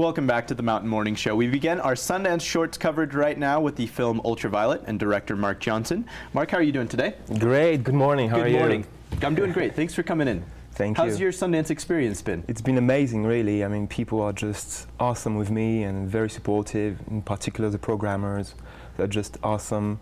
Welcome back to the Mountain Morning Show. We begin our Sundance Shorts coverage right now with the film Ultraviolet and director Marc Johnson. Marc, how are you doing today? Great. Good morning. How are you? Good morning. I'm doing great. Thanks for coming in. Thank you. How's your Sundance experience been? It's been amazing, really. I mean, people are just awesome with me and very supportive. In particular, the programmers. They're just awesome.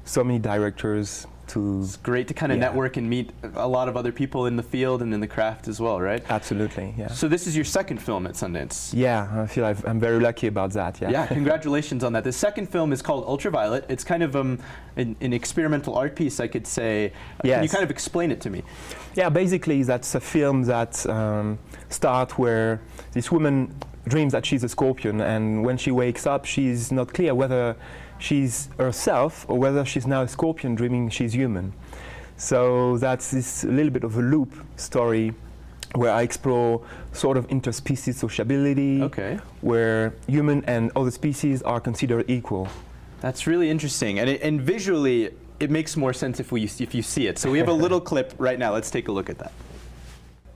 So many directors. It's great to kind of network and meet a lot of other people in the field and in the craft as well, right? Absolutely, yeah. So this is your second film at Sundance? Yeah, I feel I'm very lucky about that, yeah. Yeah, congratulations on that. The second film is called Ultraviolet. It's kind of an experimental art piece, I could say. Yes. Can you kind of explain it to me? Yeah, basically that's a film that starts where this woman dreams that she's a scorpion, and when she wakes up, she's not clear whether she's herself or whether she's now a scorpion dreaming she's human. So that's this little bit of a loop story where I explore sort of interspecies sociability, where human and other species are considered equal. That's really interesting, and visually it makes more sense if you see it. So we have a little clip right now. Let's take a look at that.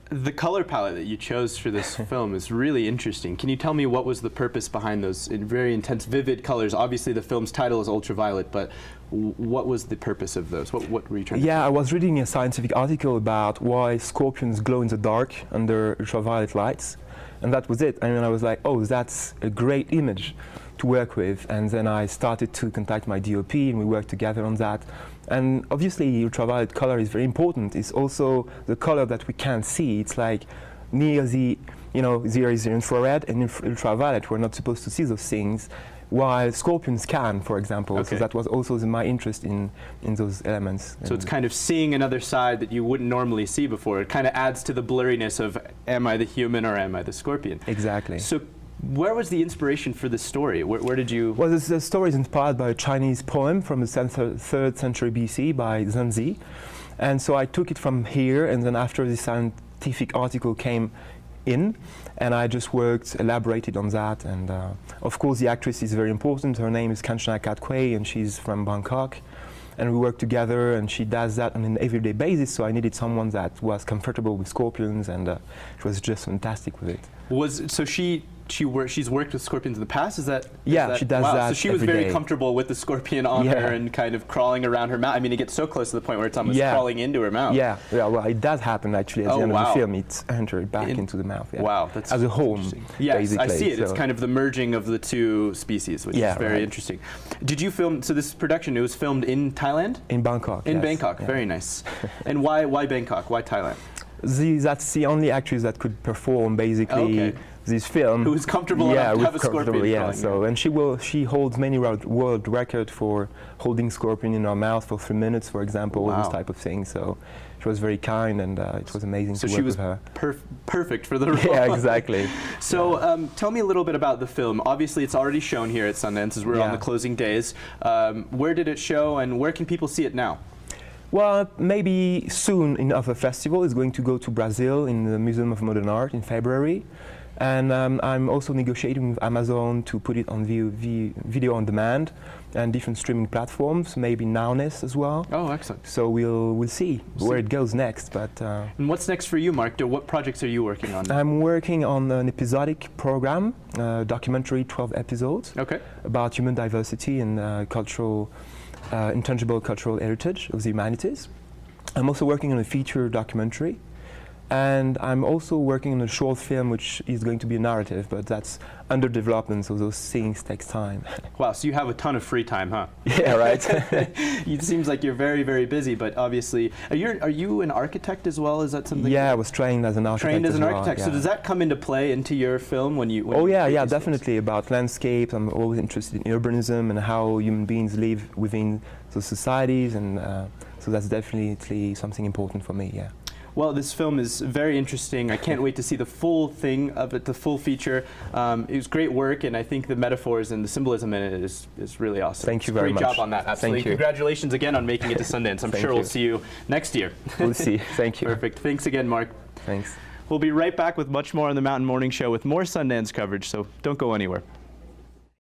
The color palette that you chose for this film is really interesting. Can you tell me what was the purpose behind those very intense, vivid colors? Obviously, the film's title is Ultraviolet, but what was the purpose of those? What were you trying to do? Yeah, I was reading a scientific article about why scorpions glow in the dark under ultraviolet lights, and that was it. And I was like, oh, that's a great image to work with. And then I started to contact my DOP, and we worked together on that. And obviously, ultraviolet color is very important. It's also the color that we can't see. It's like near the, there is the infrared and ultraviolet. We're not supposed to see those things, while scorpions can, for example. So that was also my interest in those elements. So it's kind of seeing another side that you wouldn't normally see before. It kind of adds to the blurriness of, am I the human or am I the scorpion? Exactly. So where was the inspiration for this story? Where did you... Well, the story is inspired by a Chinese poem from the 3rd century BC by Zhenzi. And so I took it from here, and then after the scientific article came in, and I just elaborated on that. And of course, the actress is very important. Her name is Kanchana Katkway, and she's from Bangkok. And we work together, and she does that on an everyday basis, so I needed someone that was comfortable with scorpions, and she was just fantastic with it. She's worked with scorpions in the past? She does that. So she was very comfortable with the scorpion on her and kind of crawling around her mouth. I mean, it gets so close to the point where it's almost crawling into her mouth. Yeah, well, it does happen actually at the end of the film. It entered back into the mouth. Yeah. Wow, that's as a home. Yes, basically. I see it. So it's kind of the merging of the two species, which is very interesting. Did you film? So this production, it was filmed in Thailand? In Bangkok. In Bangkok, very nice. And why Bangkok? Why Thailand? That's the only actress that could perform basically. This film. Who is comfortable enough to have a scorpion. So, and she holds many world record for holding scorpion in her mouth for 3 minutes, for example, this type of thing. So she was very kind, and it was amazing to work with her. So she was perfect for the role. Yeah, exactly. So tell me a little bit about the film. Obviously, it's already shown here at Sundance as we're on the closing days. Where did it show, and where can people see it now? Well, maybe soon in other festivals. It's going to go to Brazil in the Museum of Modern Art in February. And I'm also negotiating with Amazon to put it on video on demand and different streaming platforms, maybe Nowness as well. Oh, excellent. So we'll see where it goes next. But and what's next for you, Marc? What projects are you working on? I'm working on an episodic program, documentary, 12 episodes, about human diversity and intangible cultural heritage of the humanities. I'm also working on a feature documentary. And I'm also working on a short film, which is going to be a narrative, but that's under development, so those things takes time. Wow, so you have a ton of free time, huh? Yeah, right. It seems like you're very, very busy, but obviously, are you an architect as well? Is that something? Yeah, I was trained as an architect. Trained as an architect. So does that come into play into your film when you? Yeah, definitely. About landscapes, I'm always interested in urbanism and how human beings live within those societies, and so that's definitely something important for me. Yeah. Well, this film is very interesting. I can't wait to see the full thing of it, the full feature. It was great work, and I think the metaphors and the symbolism in it is really awesome. Thank you very much. Great job on that, absolutely. Thank you. Congratulations again on making it to Sundance. I'm sure we'll see you next year. We'll see. Thank you. Perfect. Thanks again, Marc. Thanks. We'll be right back with much more on the Mountain Morning Show with more Sundance coverage, so don't go anywhere.